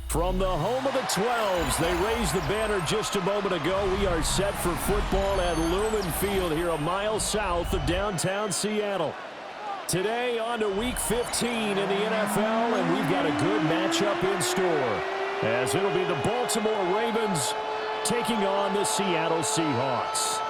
From the home of the 12s, they raised the banner just a moment ago. We are set for football at Lumen Field here a mile south of downtown Seattle. Today on to Week 15 in the NFL, and we've got a good matchup in store, as it'll be the Baltimore Ravens taking on the Seattle Seahawks.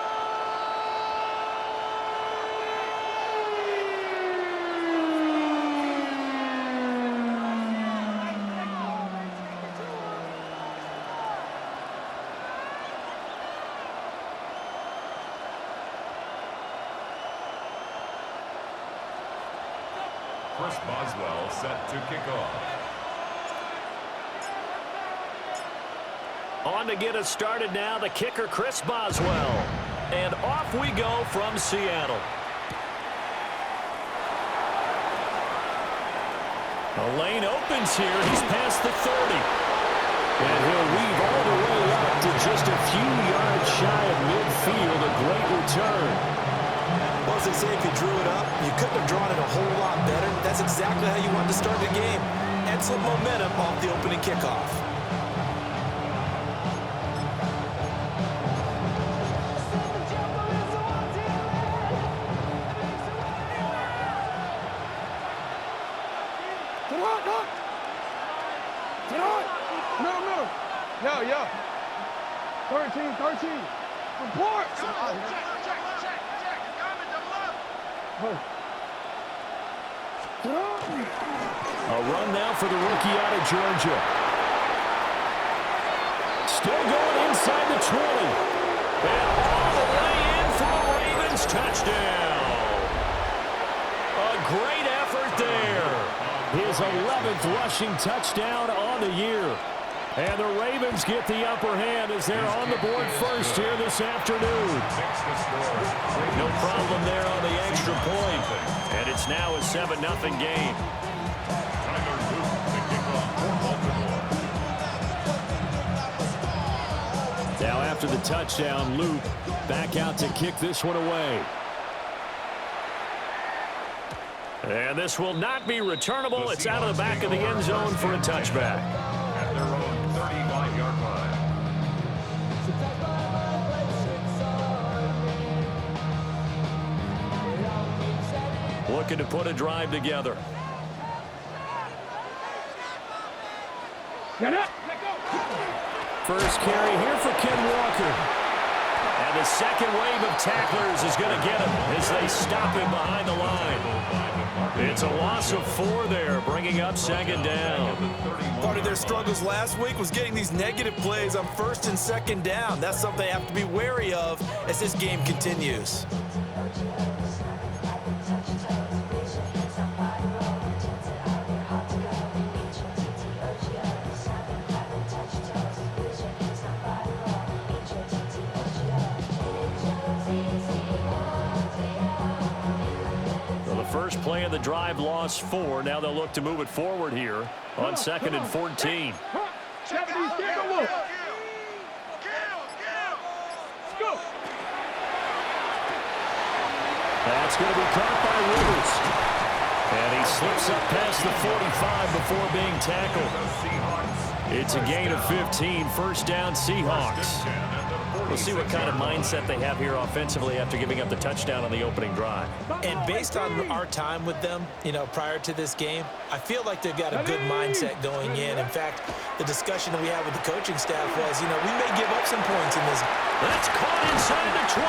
Chris Boswell set to kick off. On to get us started now, the kicker, Chris Boswell. And off we go from Seattle. The lane opens here. He's past the 30. And he'll weave all the way up to just a few yards shy of midfield. A great return. Well, as they say, if you drew it up, you couldn't have drawn it a whole lot better. That's exactly how you wanted to start the game. Excellent momentum off the opening kickoff. Yo. 13. Report. Check. A run now for the rookie out of Georgia. Still going inside the 20. And all the way in for a Ravens touchdown. A great effort there. His 11th rushing touchdown on the year. And the Ravens get the upper hand as they're on the board first here this afternoon. No problem there on the extra point. And it's now a 7-0 game. Now after the touchdown, Luke back out to kick this one away. And this will not be returnable. It's out of the back of the end zone for a touchback. At their own 35-yard line. Looking to put a drive together. First carry here for Ken Walker. And the second wave of tacklers is going to get him as they stop him behind the line. It's a loss of 4 there, bringing up second down. Part of their struggles last week was getting these negative plays on first and second down. That's something they have to be wary of as this game continues. First play of the drive, lost 4. Now they'll look to move it forward here on 2nd and 14. That's going to be caught by Rivers. And he slips up past the 45 before being tackled. It's a gain of 15. First down, Seahawks. We'll see what kind of mindset they have here offensively after giving up the touchdown on the opening drive. And based on our time with them, prior to this game, I feel like they've got a good mindset going in. In fact, the discussion that we had with the coaching staff was, we may give up some points in this. That's caught inside the 20.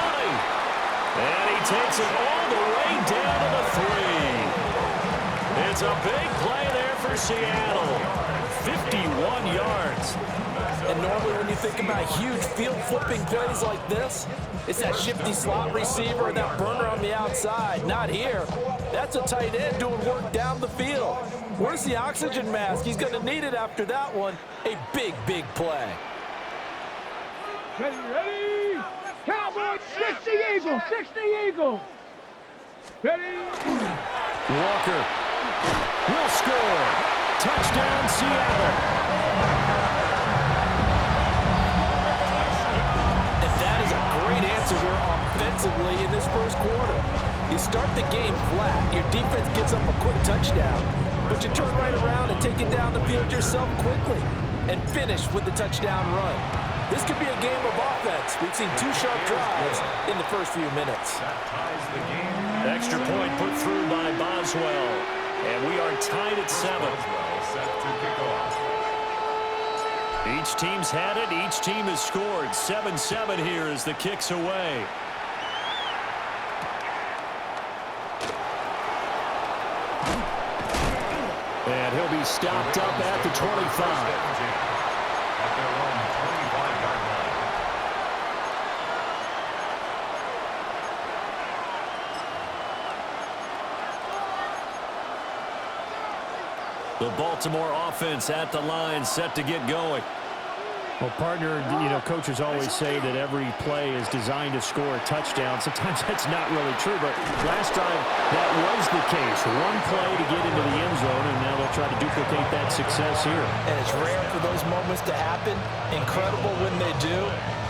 And he takes it all the way down to the 3. It's a big play there for Seattle. 51 yards. And normally when you think about huge field-flipping plays like this, it's that shifty slot receiver or that burner on the outside. Not here. That's a tight end doing work down the field. Where's the oxygen mask? He's going to need it after that one. A big play. Ready? Cowboys, 60 Eagles. Ready? Walker will score. Touchdown, Seattle. Answer here offensively in this first quarter. You start the game flat, your defense gives up a quick touchdown, but you turn right around and take it down the field yourself quickly. and finish with the touchdown run. This could be a game of offense. We've seen 2 sharp drives in the first few minutes. That ties the game. Extra point put through by Boswell. And we are tied at 7. Boswell set to kick off. Each team's had it. Each team has scored. 7-7 here as the kick's away. And he'll be stopped up at the 25. At their own 25-yard line. The Baltimore offense at the line, set to get going. Well, partner, coaches always say that every play is designed to score a touchdown. Sometimes that's not really true, but last time that was the case. One play to get into the end zone, and now they'll try to duplicate that success here. And it's rare for those moments to happen. Incredible when they do.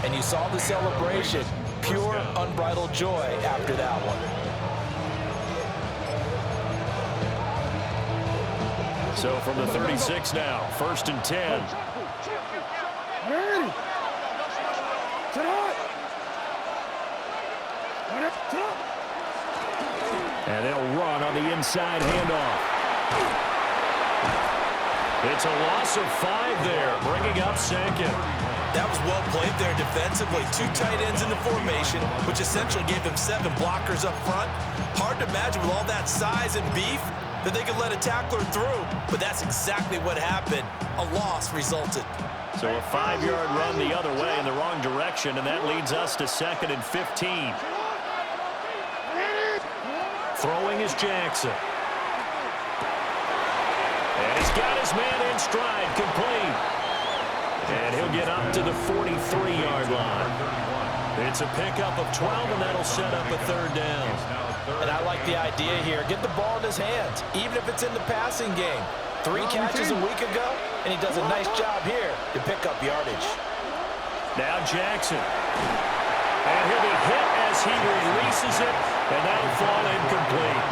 And you saw the celebration. Pure, unbridled joy after that one. So from the 36 now, 1st and 10. Ready. Sit up. And they'll run on the inside handoff. It's a loss of 5 there, bringing up 2nd. That was well played there defensively. 2 tight ends in the formation, which essentially gave them 7 blockers up front. Hard to imagine with all that size and beef that they could let a tackler through, but that's exactly what happened. A loss resulted. So a 5-yard run the other way in the wrong direction, and that leads us to 2nd and 15. Throwing is Jackson. And he's got his man in stride, complete. And he'll get up to the 43-yard line. It's a pickup of 12, and that'll set up a 3rd down. And I like the idea here. Get the ball in his hands, even if it's in the passing game. 3 catches a week ago, and he does a nice job here to pick up yardage. Now Jackson. And he'll be hit as he releases it, and that'll fall incomplete.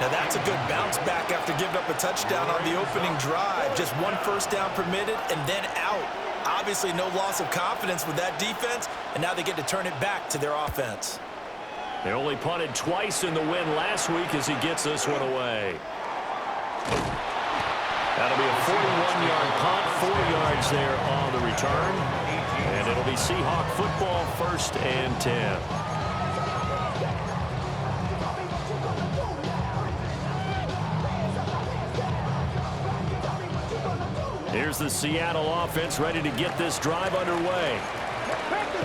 Now that's a good bounce back after giving up a touchdown on the opening drive. Just 1 first down permitted and then out. Obviously no loss of confidence with that defense, and now they get to turn it back to their offense. They only punted twice in the win last week as he gets this one away. That'll be a 41-yard punt, 4 yards there on the return. And it'll be Seahawk football, 1st and 10. Here's the Seattle offense ready to get this drive underway.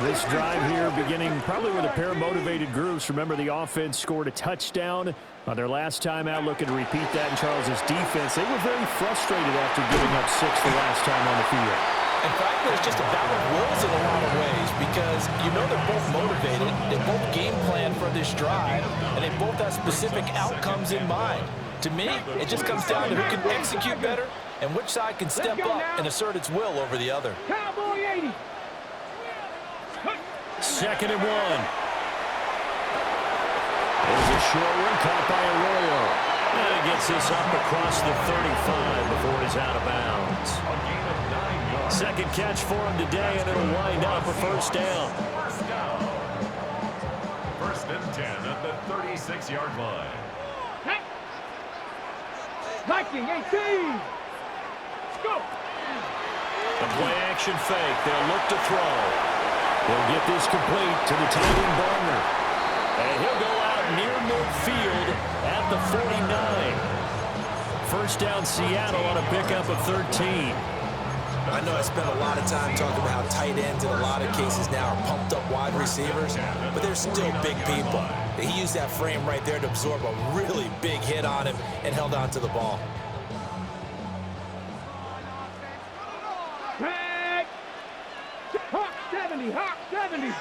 This drive here beginning probably with a pair of motivated groups. Remember, the offense scored a touchdown on their last time out. Looking to repeat that in Charles's defense. They were very frustrated after giving up 6 the last time on the field. And frankly, it's just a battle of wills in a lot of ways because they're both motivated. They both game plan for this drive, and they both have specific outcomes in mind. To me, it just comes down to who can execute better and which side can step up and assert its will over the other. Cowboy 80. 2nd and 1. There's a short one caught by Arroyo. And he gets this up across the 35 before he's out of bounds. A gain of 9 yards. 2nd catch for him today, and it'll wind up a 1st down. 1st and 10 at the 36-yard line. Viking 18. Go. A play-action fake. They'll look to throw. They'll get this complete to the tight end Barner. And he'll go out near midfield at the 49. 1st down Seattle on a pickup of 13. I know I spent a lot of time talking about how tight ends in a lot of cases now are pumped up wide receivers, but they're still big people. He used that frame right there to absorb a really big hit on him and held on to the ball. Tag. Hawk 70. Hawk 70.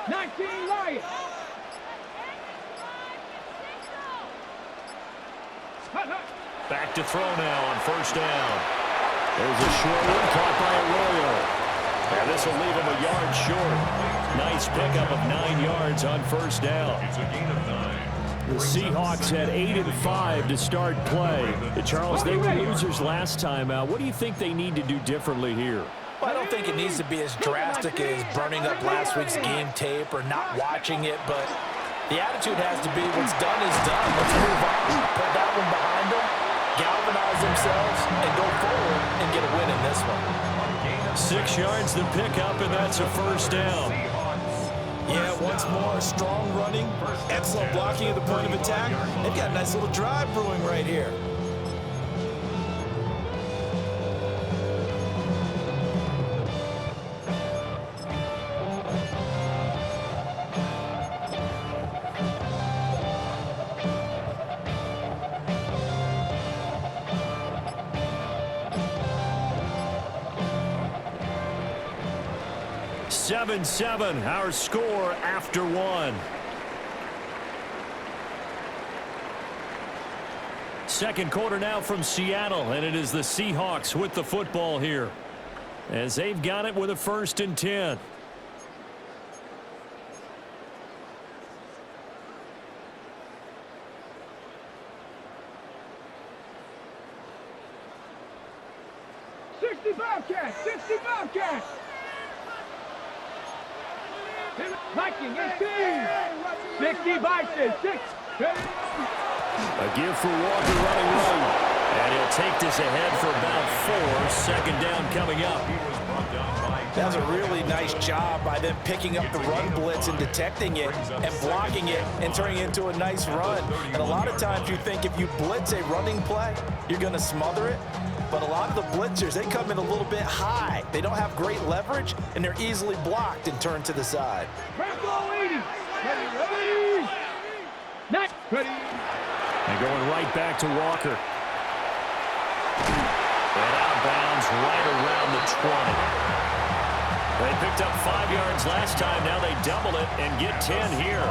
19 Lions. Back to throw now on 1st down. There's a short one caught by Arroyo. And this will leave him a yard short. Nice pickup of 9 yards on 1st down. It's a gain of 9. The Seahawks had 8-5 to start play. Charles, they were losers last time out. What do you think they need to do differently here? Well, I don't think it needs to be as drastic as burning up last week's game tape or not watching it, but the attitude has to be what's done is done. Let's move on, put that one behind them, galvanize themselves, and go forward and get a win in this one. 6 yards to pick up, and that's a first down. Yeah, once more, strong running, excellent blocking at the point of attack. They've got a nice little drive brewing right here. Seven, our score after one. Second quarter now from Seattle, and it is the Seahawks with the football here as they've got it with a 1st and 10. Bobcats, 60 Bobcats. Viking 18. 60 Vikings, 6. A give for Walker running right. And he'll take this ahead for about 4. Second down coming up. That was a really nice job by them picking up the run blitz and detecting it and blocking it and turning it into a nice run. And a lot of times you think if you blitz a running play, you're going to smother it. But a lot of the blitzers, they come in a little bit high. They don't have great leverage, and they're easily blocked and turned to the side. Ready. Not ready. And going right back to Walker. And out of bounds right around the 20. They picked up 5 yards last time. Now they double it and get 10 here.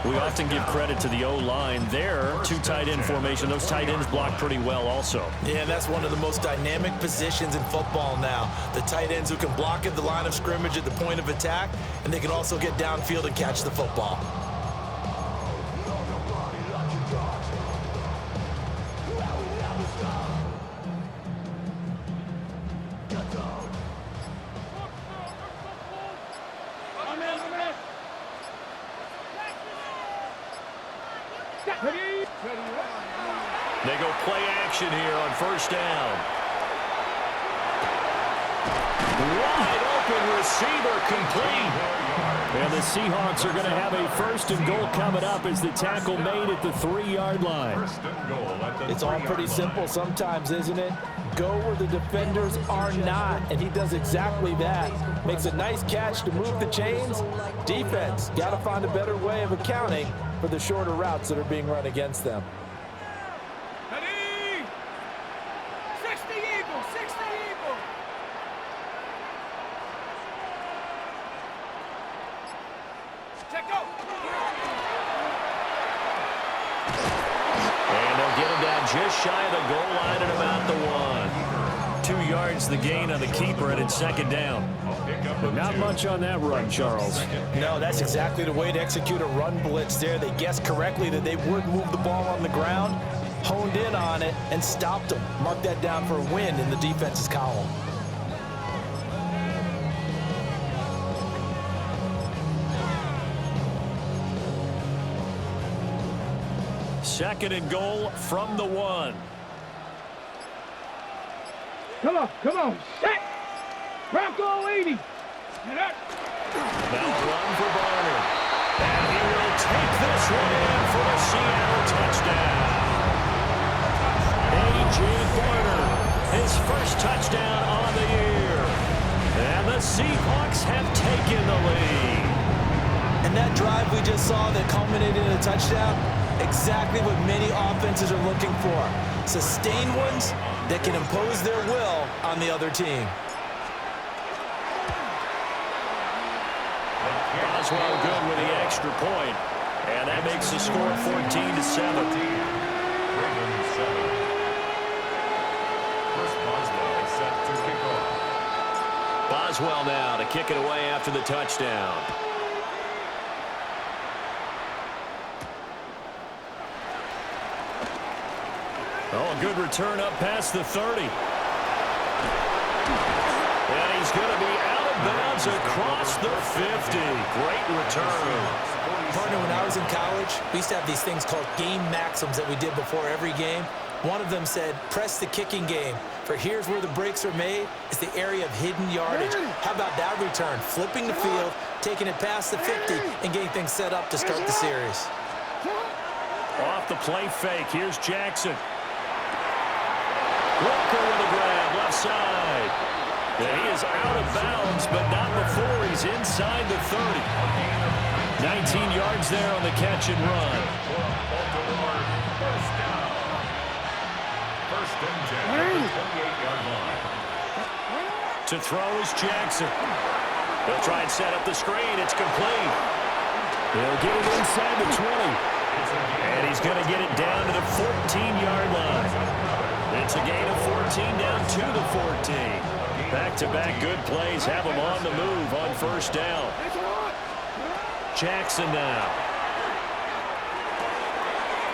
We often give credit to the O-line there. 2 tight end formation. Those tight ends block pretty well also. Yeah, that's one of the most dynamic positions in football now. The tight ends who can block at the line of scrimmage at the point of attack, and they can also get downfield and catch the football. They go play action here on first down. Wide open receiver complete. And the Seahawks are going to have a 1st and goal coming up as the tackle made at the 3-yard line. It's all pretty simple sometimes, isn't it? Go where the defenders are not, and he does exactly that. Makes a nice catch to move the chains. Defense, got to find a better way of accounting for the shorter routes that are being run against them. Ready. 60 Eagles, 60 Eagles. Check out. And they'll get him down just shy of the goal line at about the 1. 2 yards the gain on the keeper, and it's second down. But not much on that run, Charles. No, that's exactly the way to execute a run blitz there. They guessed correctly that they would move the ball on the ground, honed in on it, and stopped them. Mark that down for a win in the defense's column. Second and goal from the 1. Come on, set. Bronco 80. Now run for Barner. And he will take this one in for a Seattle touchdown. A.J. Barner, his first touchdown on the year. And the Seahawks have taken the lead. And that drive we just saw that culminated in a touchdown, exactly what many offenses are looking for. Sustained ones that can impose their will on the other team. Boswell good with the extra point, and that makes the score 14-7. Boswell now to kick it away after the touchdown. Oh, a good return up past the 30. And he's going to be out of bounds across the 50. Great return. Partner, when I was in college, we used to have these things called game maxims that we did before every game. One of them said, press the kicking game. For here's where the breaks are made. It's the area of hidden yardage. How about that return? Flipping the field, taking it past the 50, and getting things set up to start the series. Off the play fake. Here's Jackson. Walker with a grab, left side. And he is out of bounds, but not before he's inside the 30. 19 yards there on the catch and run. First and 10 at the 28-yard line. To throw is Jackson. They'll try and set up the screen. It's complete. They'll get it inside the 20. And he's going to get it down to the 14-yard line. It's a gain of 14 down to the 14. Back-to-back good plays have him on the move on first down. Jackson now.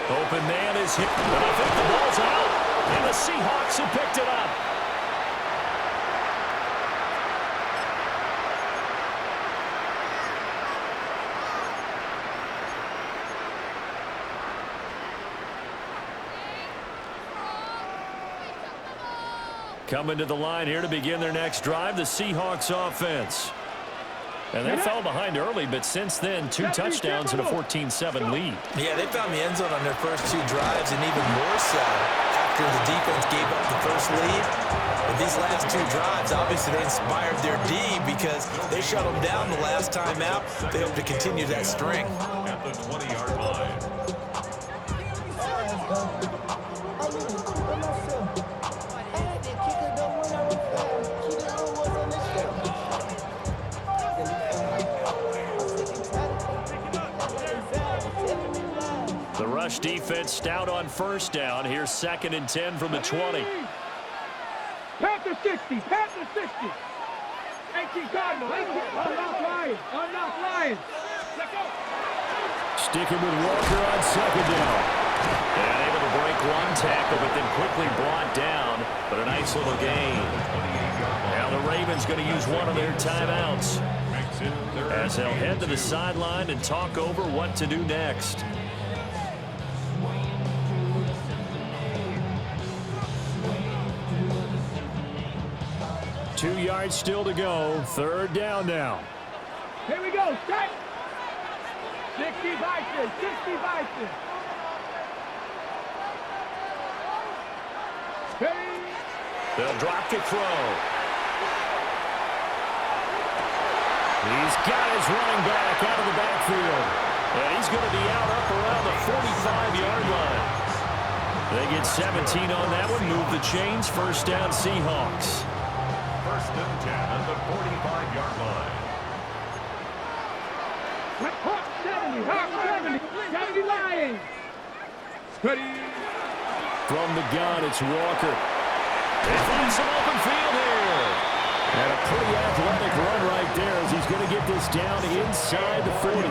Open man is hit. But I think the ball's out. And the Seahawks have picked it up. Coming to the line here to begin their next drive, the Seahawks offense. And they fell behind early, but since then, 2 touchdowns and a 14-7 lead. Yeah, they found the end zone on their first 2 drives, and even more so after the defense gave up the first lead. But these last 2 drives, obviously they inspired their D because they shut them down the last time out. They hope to continue that string. At the 20-yard line. The rush defense stout on first down. Here's 2nd and 10 from the 20. Panther 60, Panther 60. 18 Cardinal, 18. Unlock Lions, unlock Lions. Let's go. Sticking with Walker on 2nd down. And able to break 1 tackle, but then quickly brought down. But a nice little gain. Now the Ravens going to use one of their timeouts, as they'll head to the sideline and talk over what to do next. Two yards still to go. 3rd down now. Here we go, strike. 60 Bison, 60 Bison. Ready. They'll drop to throw. He's got his running back out of the backfield. And he's going to be out up around the 45-yard line. They get 17 on that one. Move the chains. First down, Seahawks. First and 10 at the 45-yard line. Hawk 70, Hawk 70, 70 Lions. Ready. From the gun, it's Walker. They find some open field here. And a pretty athletic run right there as he's going to get this down inside the 40.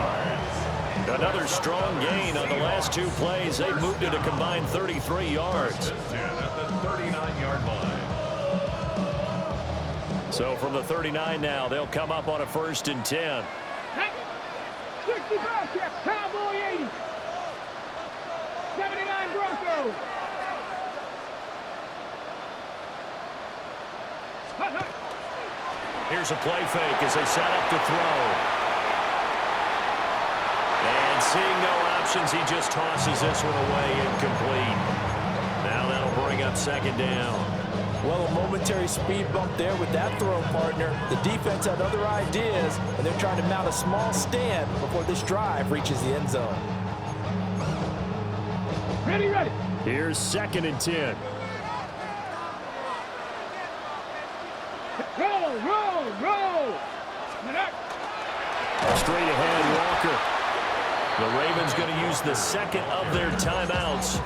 Another strong gain on the last 2 plays. They moved it a combined 33 yards. 10 at the 39-yard line. So from the 39 now, they'll come up on a 1st and 10. 60 Bobcats, Cowboy 80. 79 Broncos. Here's a play fake as they set up to throw. And seeing no options, he just tosses this one away, incomplete. Now that'll bring up 2nd down. Well, a momentary speed bump there with that throw, partner. The defense had other ideas, and they're trying to mount a small stand before this drive reaches the end zone. Ready, ready. Here's 2nd and 10. Roll, roll, roll. Straight ahead, Walker. The Ravens going to use the 2nd of their timeouts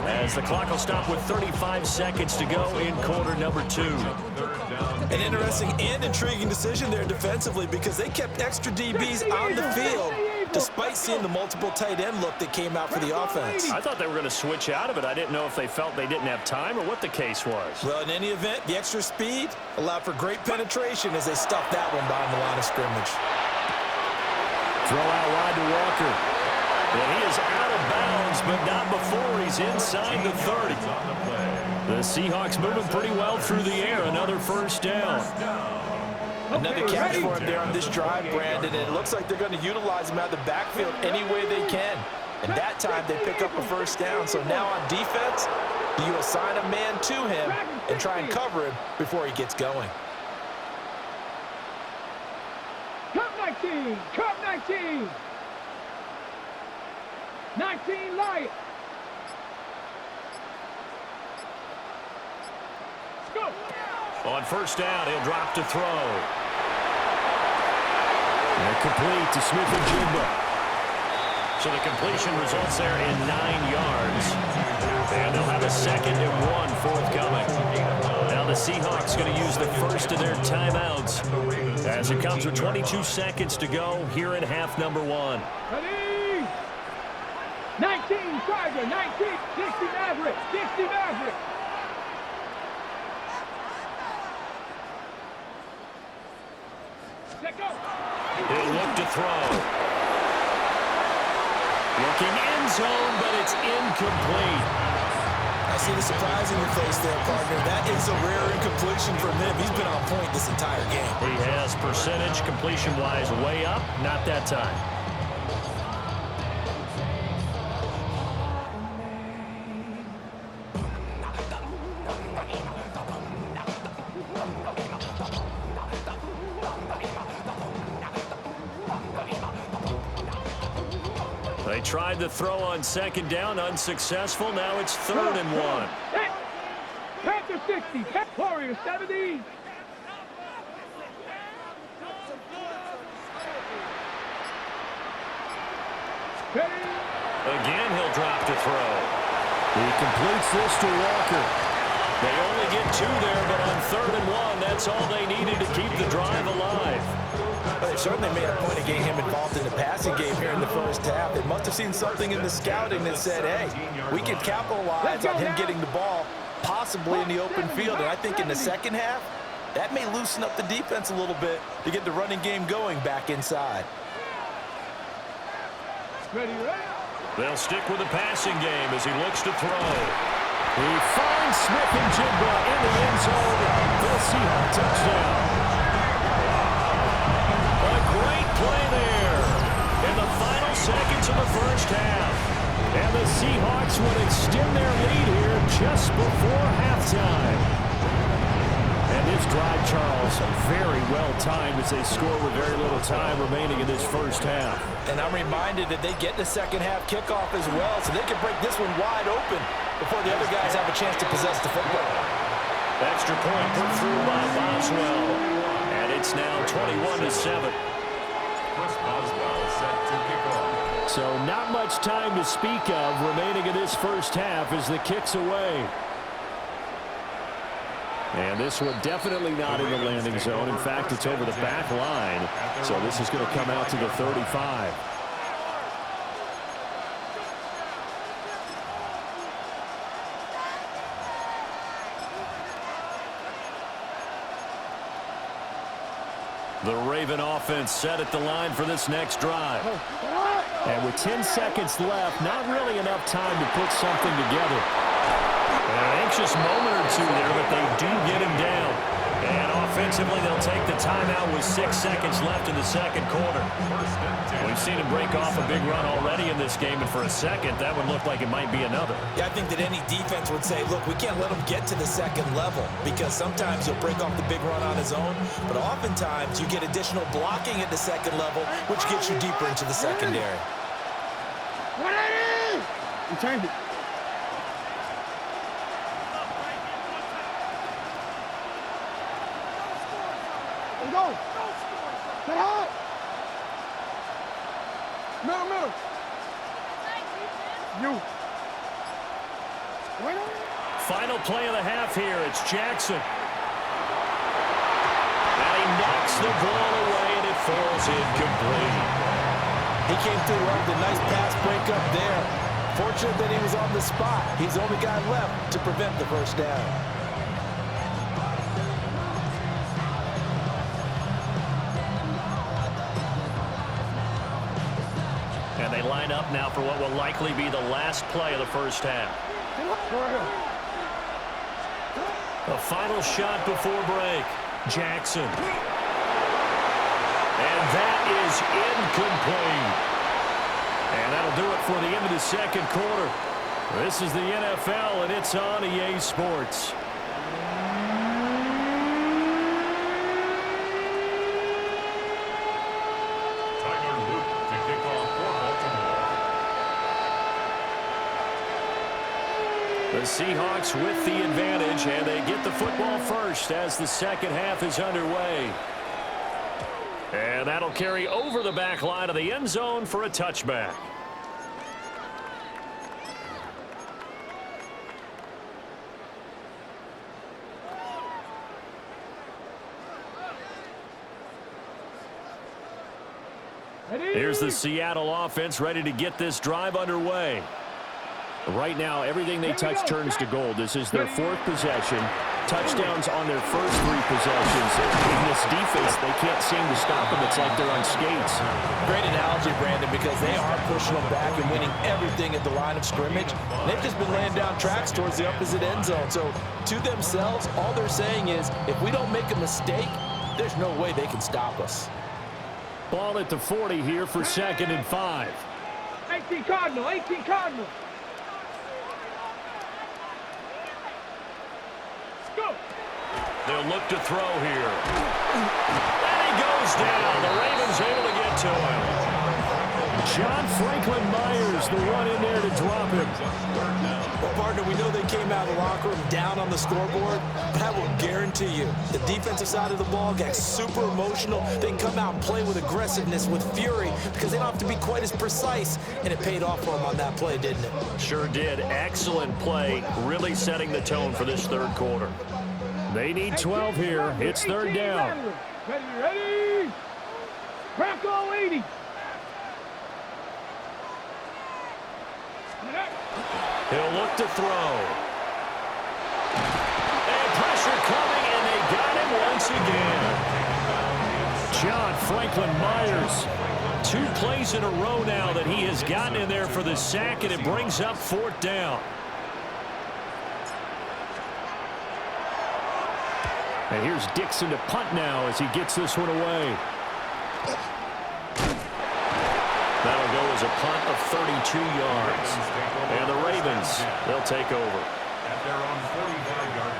as the clock will stop with 35 seconds to go in quarter number 2. An interesting and intriguing decision there defensively because they kept extra DBs on the field. despite seeing the multiple tight end look that came out for the offense. I thought they were going to switch out of it. I didn't know if they felt they didn't have time or what the case was. Well, in any event, the extra speed allowed for great penetration as they stuffed that one behind the line of scrimmage. Throw out wide to Walker. And he is out of bounds, but not before he's inside the 30. The Seahawks moving pretty well through the air. Another first down. Another catch for him there on this drive, Brandon, and it looks like they're going to utilize him out of the backfield any way they can. And that time they pick up a first down. So now on defense, do you assign a man to him and try and cover him before he gets going? Cut 19! Cut 19! 19 light! Let's go! On first down, he'll drop to throw. And complete to Smith-Njigba. So the completion results there in 9 yards. And they'll have a 2nd and 1 forthcoming. Now the Seahawks going to use the first of their timeouts as it comes with 22 seconds to go here in half number 1. Ready? 19 Tiger, 19, 60 Maverick, 60 Maverick. Let go. He'll look to throw. Looking end zone, but it's incomplete. I see the surprise in your face there, partner. That is a rare incompletion from him. He's been on point this entire game. He has percentage completion-wise way up, not that time. They tried to throw on 2nd down, unsuccessful. Now it's 3rd and 1. Panther 60, Warrior 70. Ready? Again, he'll drop to throw. He completes this to Walker. They only get 2 there, but on 3rd and 1, that's all they needed to keep the drive alive. Well, they certainly made a point of getting him involved in the passing game here in the first half. They must have seen something in the scouting that said, hey, we can capitalize on him getting the ball possibly in the open field. And I think in the second half, that may loosen up the defense a little bit to get the running game going back inside. Ready, ready? They'll stick with the passing game as he looks to throw. He finds Smith-Njigba in the end zone for the Seahawks touchdown. A great play there in the final seconds of the first half. And the Seahawks would extend their lead here just before halftime. And this drive, Charles, very well timed as they score with very little time remaining in this first half. And I'm reminded that they get the second half kickoff as well, so they can break this one wide open before the other guys have a chance to possess the football. Extra point put through by Boswell. And it's now 21-7. Chris Boswell set to kick off. So not much time to speak of remaining in this first half as the kick's away. And this one definitely not in the landing zone. In fact, it's over the back line. So this is going to come out to the 35. The Raven offense set at the line for this next drive. And with 10 seconds left, not really enough time to put something together. An anxious moment or two there, but they do get him down. And offensively, they'll take the timeout with 6 seconds left in the second quarter. We've seen him break off a big run already in this game, and for a second, that would look like it might be another. Yeah, I think that any defense would say, look, we can't let him get to the second level because sometimes he'll break off the big run on his own, but oftentimes you get additional blocking at the second level, which gets you deeper into the secondary. 180! You turned it. Let's go. Get hot. Middle. You. Final play of the half here. It's Jackson. And he knocks the ball away, and it falls incomplete. He came through well with a nice pass breakup there. Fortunate that he was on the spot. He's the only guy left to prevent the first down. And they line up now for what will likely be the last play of the first half. A final shot before break. Jackson. And that is incomplete. And that'll do it for the end of the second quarter. This is the NFL, and it's on EA Sports. The Seahawks with the advantage, and they get the football first as the second half is underway. And that'll carry over the back line of the end zone for a touchback. Here's the Seattle offense ready to get this drive underway. Right now, everything they touch turns to gold. This is their fourth possession. Touchdowns on their first three possessions. In this defense, they can't seem to stop them. It's like they're on skates. Great analogy, Brandon, because they are pushing them back and winning everything at the line of scrimmage. They've just been laying down tracks towards the opposite end zone. So, to themselves, all they're saying is, if we don't make a mistake, there's no way they can stop us. Ball at the 40 here for 2nd and 5. 18 Cardinal, 18 Cardinal. Go. They'll look to throw here. And he goes down. The Ravens able to get to him. John Franklin Myers, the one in there to drop him. Well, partner, we know they came out of the locker room down on the scoreboard, but I will guarantee you the defensive side of the ball gets super emotional. They can come out and play with aggressiveness, with fury, because they don't have to be quite as precise, and it paid off for them on that play, didn't it? Sure did. Excellent play, really setting the tone for this third quarter. They need 12 here. It's third down. Ready? Crack all 80. He'll look to throw. And pressure coming, and they got him once again. John Franklin Myers. 2 plays in a row now that he has gotten in there for the sack, and it brings up 4th down. And here's Dixon to punt now as he gets this one away. That'll go as a punt of 32 yards. And the Ravens, they'll take over. At their own 45-yard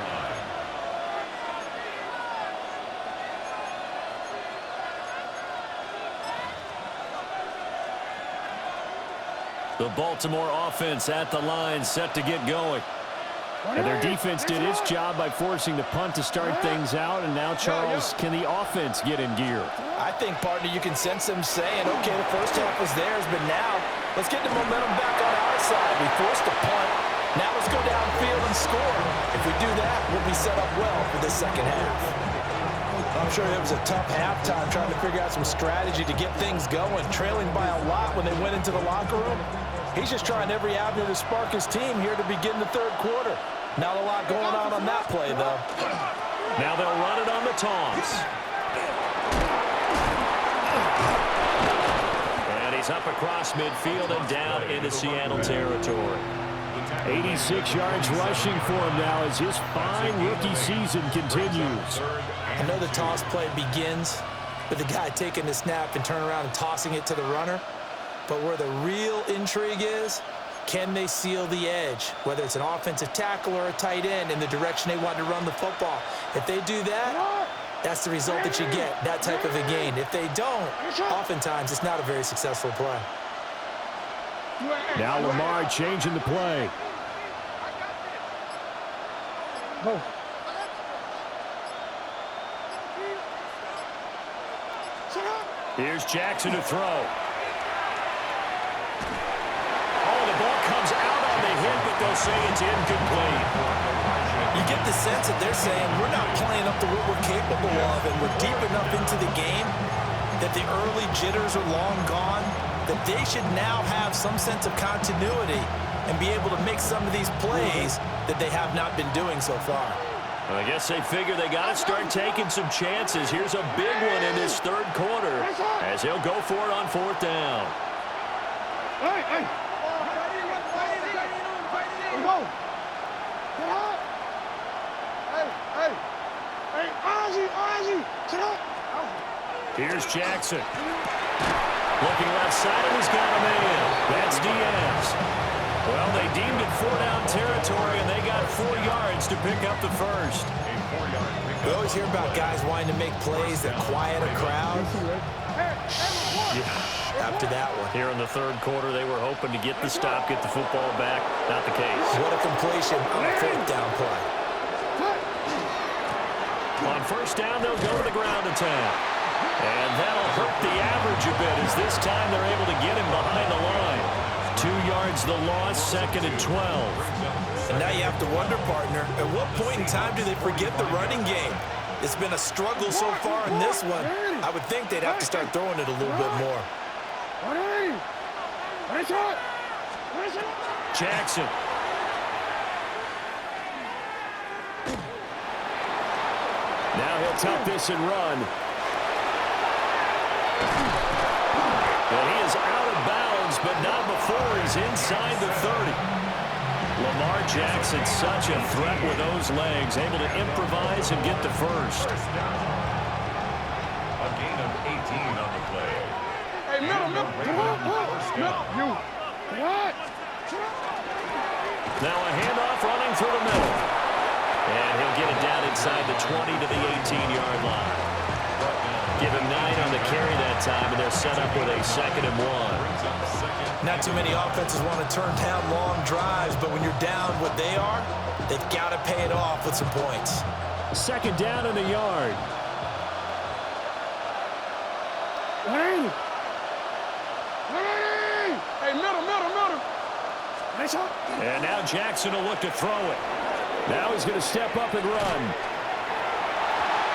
line. The Baltimore offense at the line, set to get going. And their defense did its job by forcing the punt to start things out. And now, Charles, can the offense get in gear? I think, partner, you can sense them saying, okay, the first half was theirs, but now let's get the momentum back on our side. We forced a punt. Now let's go downfield and score. If we do that, we'll be set up well for the second half. I'm sure it was a tough halftime trying to figure out some strategy to get things going, trailing by a lot when they went into the locker room. He's just trying every avenue to spark his team here to begin the third quarter. Not a lot going on that play, though. Now they'll run it on the Toms. And he's up across midfield and down into Seattle territory. 86 yards rushing for him now as his fine rookie season continues. I know the toss play begins with the guy taking the snap and turning around and tossing it to the runner. But where the real intrigue is, can they seal the edge, whether it's an offensive tackle or a tight end, in the direction they want to run the football? If they do that, that's the result that you get, that type of a gain. If they don't, oftentimes it's not a very successful play. Now Lamar changing the play. Here's Jackson to throw. The ball comes out on the hit, but they'll say it's incomplete. You get the sense that they're saying we're not playing up to what we're capable of, and we're deep enough into the game that the early jitters are long gone. that they should now have some sense of continuity and be able to make some of these plays that they have not been doing so far. Well, I guess they figure they got to start taking some chances. Here's a big one in this third quarter as he'll go for it on fourth down. Hey. Go. Hey, Ozzy, sit up. Here's Jackson. Looking left side, and he's got a man. That's Diaz. Well, they deemed it 4-down territory, and they got 4 yards to pick up the first. We always hear about guys wanting to make plays that quiet a crowd. After that one. Here in the third quarter, they were hoping to get the stop, get the football back. Not the case. What a completion on a fourth down play. On first down, they'll go to the ground attack. And that'll hurt the average a bit as this time they're able to get him behind the line. 2 yards the loss, 2nd and 12. And now you have to wonder, partner, at what point in time do they forget the running game? It's been a struggle so far in this one. I would think they'd have to start throwing it a little bit more. Jackson. Now he'll tuck this and run. Well, he is out of bounds, but not before he's inside the 30. Lamar Jackson, such a threat with those legs, able to improvise and get the first. A gain of 18 on the play. Hey, middle. Now a handoff running through the middle. And he'll get it down inside the 20 to the 18-yard line. Give him 9 on the carry that time, and they're set up with a 2nd and 1. Not too many offenses want to turn down long drives, but when you're down what they are, they've got to pay it off with some points. 2nd down in the yard. Hey, middle. And now Jackson will look to throw it. Now he's going to step up and run.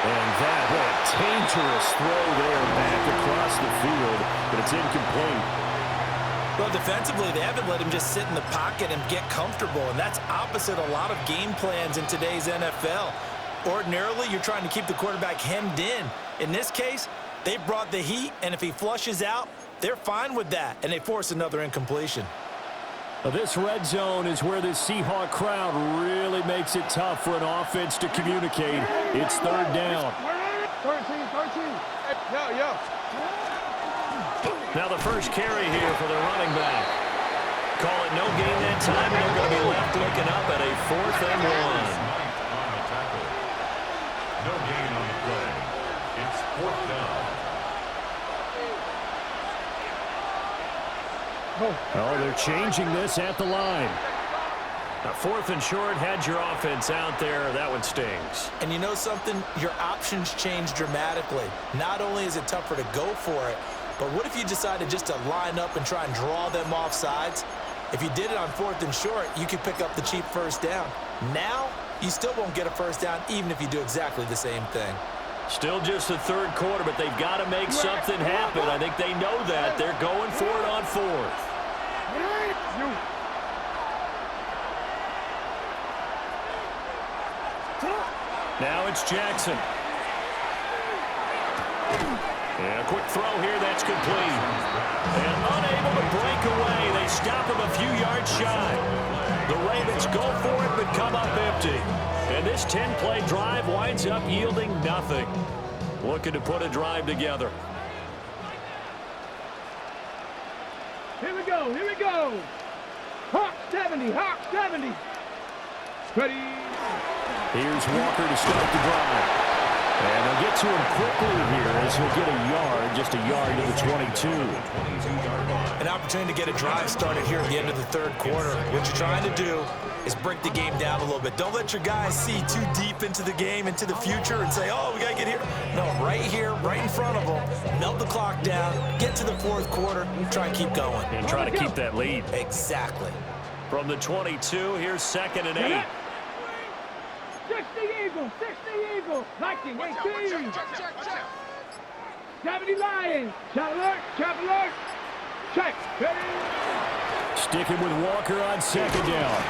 And that, what a dangerous throw there back across the field, but it's incomplete. Well, defensively, they haven't let him just sit in the pocket and get comfortable, and that's opposite a lot of game plans in today's NFL. Ordinarily, you're trying to keep the quarterback hemmed in. In this case, they brought the heat, and if he flushes out, they're fine with that, and they force another incompletion. This red zone is where the Seahawk crowd really makes it tough for an offense to communicate. It's 3rd down. 13. Hey, yo. Now the first carry here for the running back. Call it no gain that time, and they're going to be left looking up at a 4th and 1. No gain on the play. It's 4th down. Oh, they're changing this at the line. Now 4th and short, had your offense out there. That one stings. And you know something? Your options change dramatically. Not only is it tougher to go for it, but what if you decided just to line up and try and draw them off sides? If you did it on 4th and short, you could pick up the cheap first down. Now, you still won't get a first down even if you do exactly the same thing. Still just the third quarter, but they've got to make something happen. I think they know that. They're going for it on 4th. Now it's Jackson. And a quick throw here, that's complete. And unable to break away. They stop him a few yards shy. The Ravens go for it, but come up empty. And this 10-play drive winds up yielding nothing. Looking to put a drive together. Here we go. Hawk 70. Ready. Here's Walker to start the drive. And they'll get to him quickly here as he'll get a yard, just a yard to the 22. An opportunity to get a drive started here at the end of the third quarter. What you're trying to do is break the game down a little bit. Don't let your guys see too deep into the game, into the future, and say, oh, we got to get here. No, right here, right in front of them, melt the clock down, get to the fourth quarter, try and keep going. And try to keep that lead. Exactly. From the 22, here's 2nd and 8. 60 Eagles. Viking 18. 70 Lions. Shot alert. check. Ready. Sticking with Walker on second down.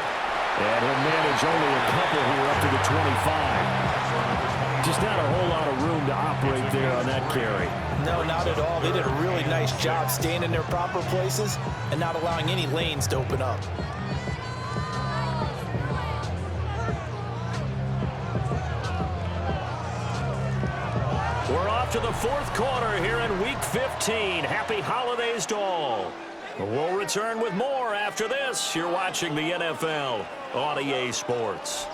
And he'll manage only a couple here up to the 25. Just not a whole lot of room to operate there on that carry. No, not at all. They did a really nice job staying in their proper places and not allowing any lanes to open up. We're off to the fourth quarter here in Week 15. Happy holidays to all. We'll return with more after this. You're watching the NFL on EA Sports.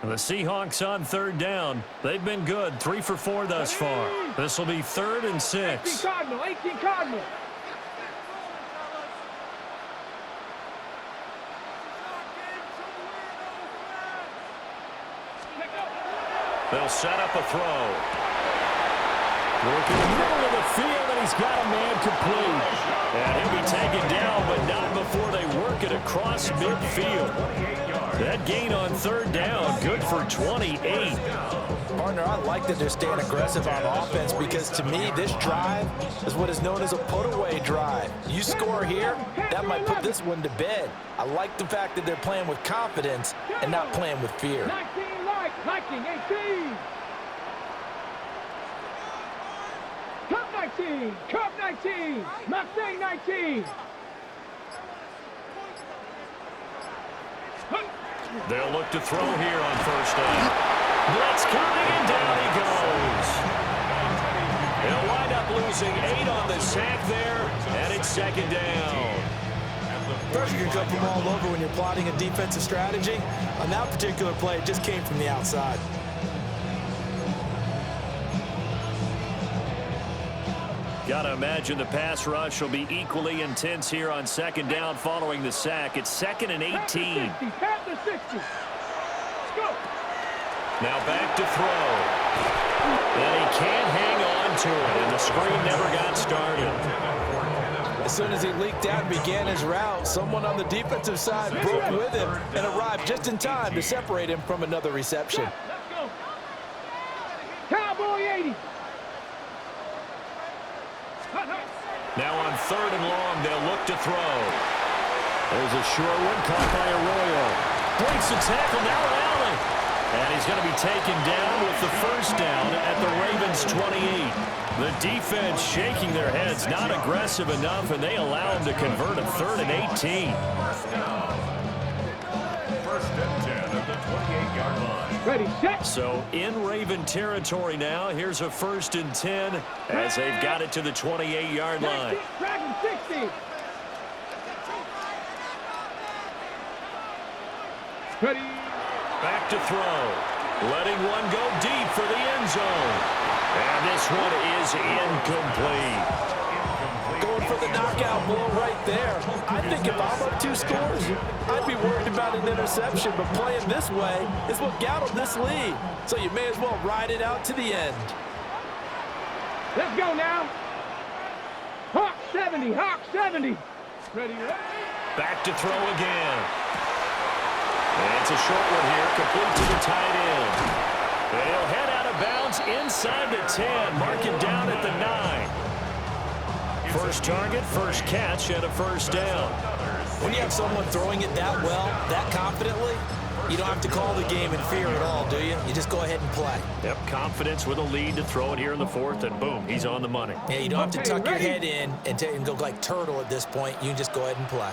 The Seahawks on third down. They've been good, 3 for 4 thus far. This will be 3rd and 6. 18 Cardinal, 18 Cardinal. They'll set up a throw. Working in the middle of the field, and he's got a man complete. And he'll be taken down, but not before they work it across midfield. That gain on third down, good for 28. Partner, I like that they're staying aggressive on offense because to me, this drive is what is known as a put-away drive. You score here, that might put this one to bed. I like the fact that they're playing with confidence and not playing with fear. 19 right, liking 18. Cup 19, Cup 19, Mustang 19. They'll look to throw here on first down. Blitz coming, and down he goes. They'll wind up losing 8 on the sack there, and it's second down. Pressure can come from all over when you're plotting a defensive strategy. On that particular play, it just came from the outside. Gotta imagine the pass rush will be equally intense here on second down following the sack. It's 2nd and 18. Pat the 60. Go. Now back to throw. And he can't hang on to it, and the screen never got started. As soon as he leaked out and began his route, someone on the defensive side broke with him and arrived just in time to separate him from another reception. Let's go. Cowboy 80. Now on 3rd and long, they'll look to throw. There's a short one caught by Arroyo. Breaks the tackle, now Allen. And he's going to be taken down with the first down at the Ravens 28. The defense shaking their heads, not aggressive enough, and they allow him to convert a 3rd and 18. First and 10 at the 28-yard line. Ready, set. So in Raven territory now, here's a 1st and 10 as they've got it to the 28-yard line. Dragon 60. Ready. Back to throw. Letting one go deep for the end zone. And this one is incomplete. Going for the knockout blow right there. I think if I'm up 2 scores, I'd be worried about an interception, but playing this way is what got them this lead. So you may as well ride it out to the end. Let's go now. Hawk 70, Hawk 70. Ready, Back to throw again. And it's a short one here, complete to the tight end. And he'll head out of bounds inside the 10, marking down at the 9. First target, first catch, and a first down. When you have someone throwing it that well, that confidently, you don't have to call the game in fear at all, do you? You just go ahead and play. Yep, confidence with a lead to throw it here in the 4th, and boom, he's on the money. Yeah, you don't have to tuck your head in and go like turtle at this point. You just go ahead and play.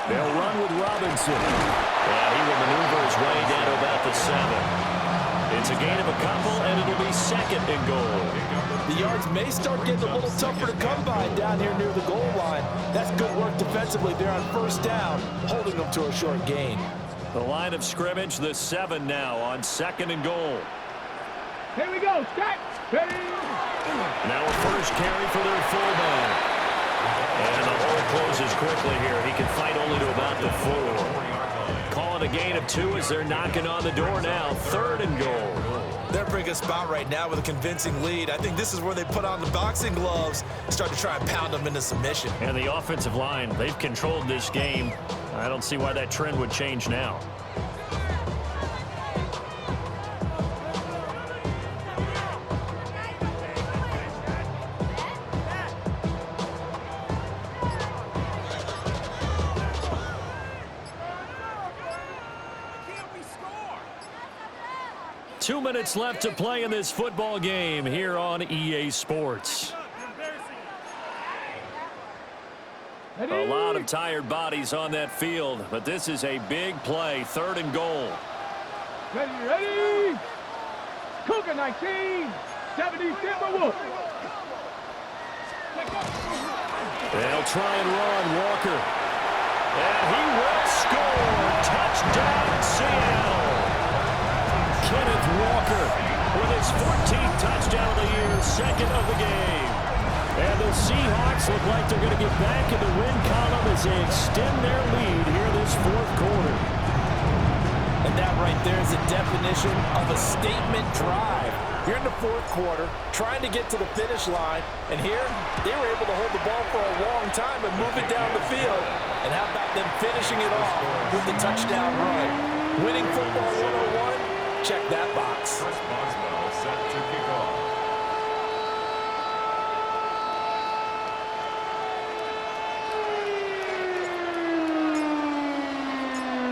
They'll run with Robinson. And he will maneuver his way down to about the 7. It's a gain of a couple, and it'll be 2nd and goal. The yards may start getting a little tougher to come by down here near the goal line. That's good work defensively there on first down, holding them to a short gain. The line of scrimmage, the 7 now on 2nd and goal. Here we go, start. Ready. Now a first carry for their fullback. And the hole closes quickly here. He can fight only to about the 4. Calling a gain of 2 as they're knocking on the door now. 3rd and goal. They're bringing spot right now with a convincing lead. I think this is where they put on the boxing gloves and start to try and pound them into submission. And the offensive line, they've controlled this game. I don't see why that trend would change now. Two minutes left to play in this football game here on EA Sports. A lot of tired bodies on that field, but this is a big play. 3rd and goal. Ready? Cougar 19, 70 Timberwolves. They'll try and run Walker. And he will score. Touchdown, Seattle. Kenneth Walker with his 14th touchdown of the year, 2nd of the game. And the Seahawks look like they're going to get back in the win column as they extend their lead here this 4th quarter. And that right there is a definition of a statement drive. You're in the 4th quarter, trying to get to the finish line, and here they were able to hold the ball for a long time and move it down the field. And how about them finishing it off with the touchdown run? Winning football 101? Check that box. Chris Boswell set to kick off.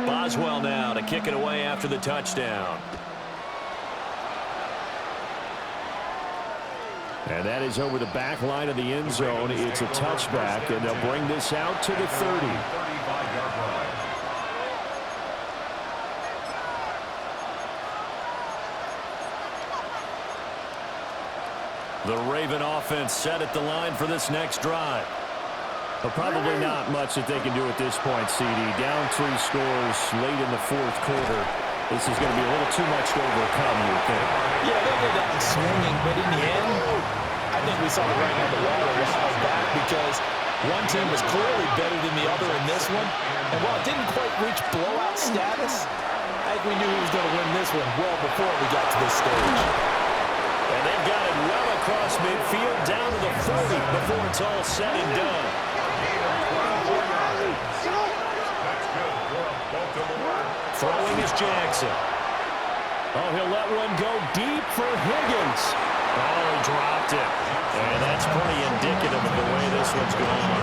Boswell now to kick it away after the touchdown. And that is over the back line of the end zone. It's a touchback, and they'll bring this out to the 30. 35-yard line. The Raven offense set at the line for this next drive. But probably not much that they can do at this point, CD. Down 3 scores late in the 4th quarter. This is going to be a little too much to overcome, you would think. Yeah, they did that swinging, but in the end, I think we saw the writing on the wall a while back because one team was clearly better than the other in this one. And while it didn't quite reach blowout status, I think we knew he was going to win this one well before we got to this stage. And they've got it well across midfield down to the 40 before it's all said and done. Throwing is Jackson. Oh, he'll let one go deep for Higgins. Oh, he dropped it. And that's pretty indicative of the way this one's going.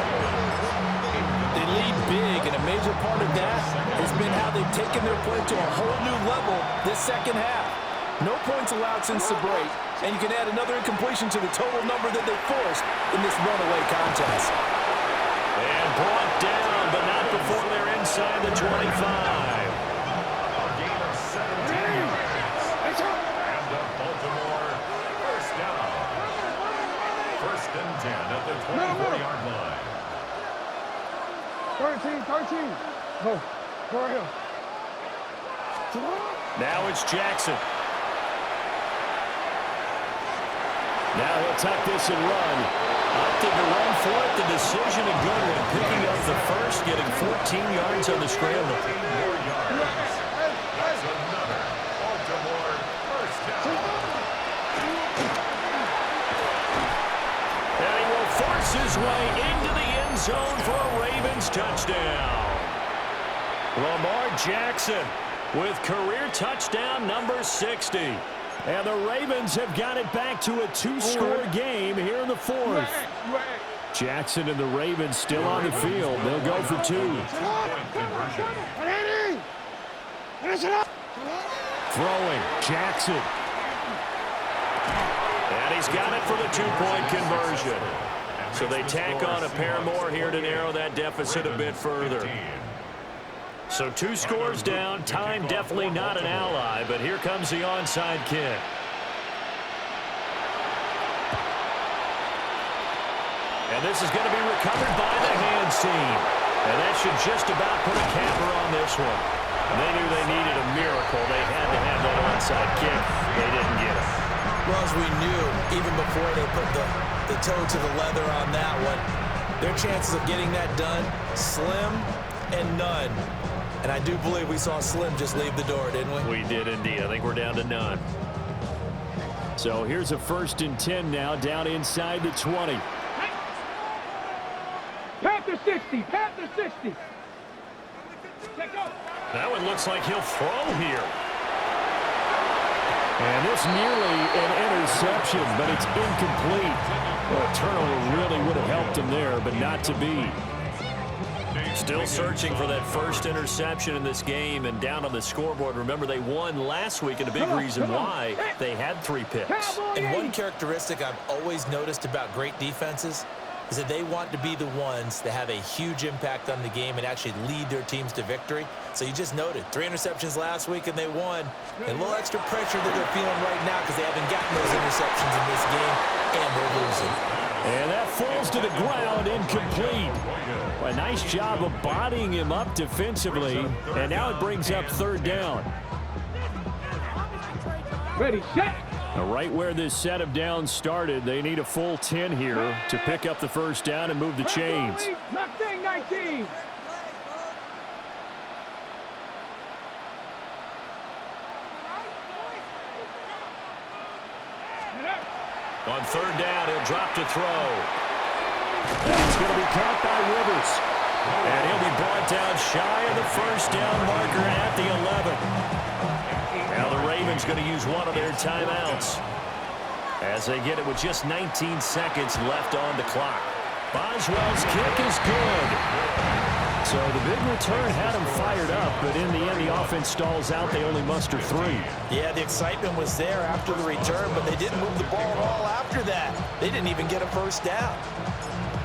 They lead big, and a major part of that has been how they've taken their play to a whole new level this second half. No points allowed since the break, and you can add another incompletion to the total number that they forced in this runaway contest. And brought down, but not before they're inside the 25. A gain of 17 yards. And the Baltimore first down. 1st and 10 at the 24-yard line. 13. Go right here. Now it's Jackson. Now he'll tuck this and run. Opted to run for it. The decision a good one. Picking up the first, getting 14 yards on the scramble. 14 more yards. That's another Baltimore first down. And he will force his way into the end zone for a Ravens touchdown. Lamar Jackson with career touchdown number 60. And the Ravens have got it back to a 2-score game here in the 4th. Jackson and the Ravens still on the field. They'll go for 2. Throwing, Jackson. And he's got it for the 2-point conversion. So they tack on a pair more here to narrow that deficit a bit further. So 2 scores down. Time definitely not an ally, but here comes the onside kick. And this is going to be recovered by the hands team. And that should just about put a capper on this one. They knew they needed a miracle. They had to have that onside kick. They didn't get it. Well, as we knew, even before they put the toe to the leather on that one, Their chances of getting that done, slim and none. And I do believe we saw Slim just leave the door, didn't we? We did indeed. I think we're down to none. So here's a 1st and 10 now, down inside the 20. Pat the 60. Pat the 60. Take off. That one looks like he'll throw here. And this nearly an interception, but it's incomplete. Well, a turnover really would have helped him there, but not to be. Still searching for that first interception in this game, and down on the scoreboard. Remember, they won last week, and a big reason why they had 3 picks. And one characteristic I've always noticed about great defenses is that they want to be the ones that have a huge impact on the game and actually lead their teams to victory. So you just noted 3 interceptions last week, and they won. And a little extra pressure that they're feeling right now because they haven't gotten those interceptions in this game, and they're losing. And that falls to the ground, incomplete. A nice job of bodying him up defensively, and now it brings up 3rd down. Ready, set. Right where this set of downs started, they need a full 10 here to pick up the 1st down and move the chains. Left thing, 19. On 3rd down, he'll drop to throw. That's going to be caught by Rivers. And he'll be brought down shy of the 1st down marker at the 11. Now the Ravens going to use one of their timeouts as they get it with just 19 seconds left on the clock. Boswell's kick is good. So the big return had them fired up, but in the end, the offense stalls out. They only muster 3. Yeah, the excitement was there after the return, but they didn't move the ball at all after that. They didn't even get a 1st down.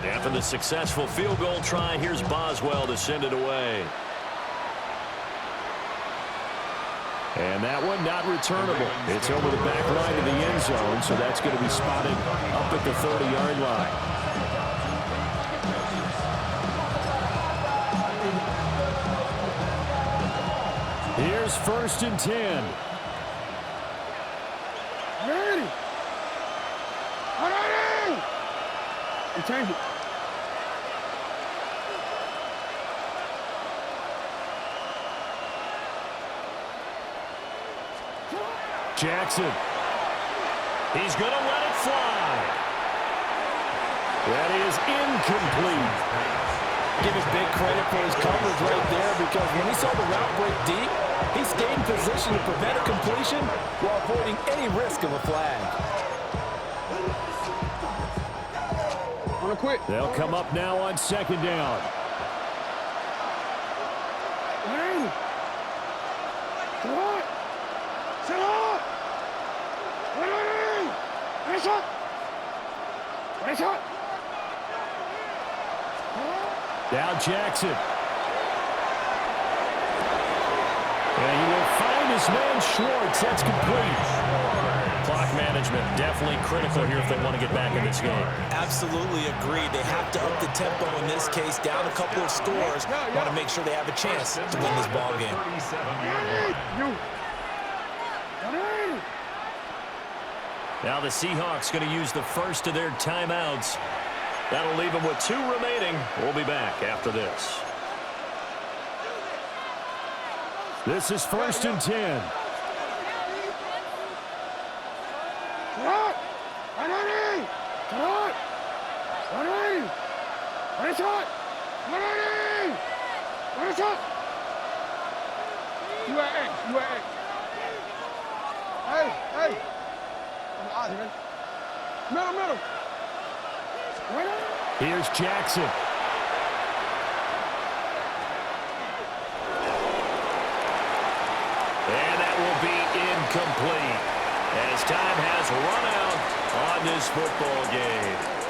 After the successful field goal try, here's Boswell to send it away. And that one not returnable. It's over the back line of the end zone, so that's going to be spotted up at the 30-yard line. Here's 1st and 10. Ready. Ready. You change it. Jackson. He's going to let it fly. That is incomplete. Give him big credit for his coverage right there, because when he saw the route break deep, he stayed in position to prevent a completion while avoiding any risk of a flag. Wanna quit? They'll come up now on 2nd down. Ready. Sit up. Sit up. Ready. Race up. Race up. Now Jackson. And he will find his man Schwartz. That's complete. Clock management definitely critical here if they want to get back in this game. Absolutely agreed. They have to up the tempo in this case, down a couple of scores. Want to make sure they have a chance to win this ball game. Now the Seahawks going to use the first of their timeouts. That'll leave them with 2 remaining. We'll be back after this. This is 1st and 10. Hey. Middle. Here's Jackson. And that will be incomplete as time has run out on this football game.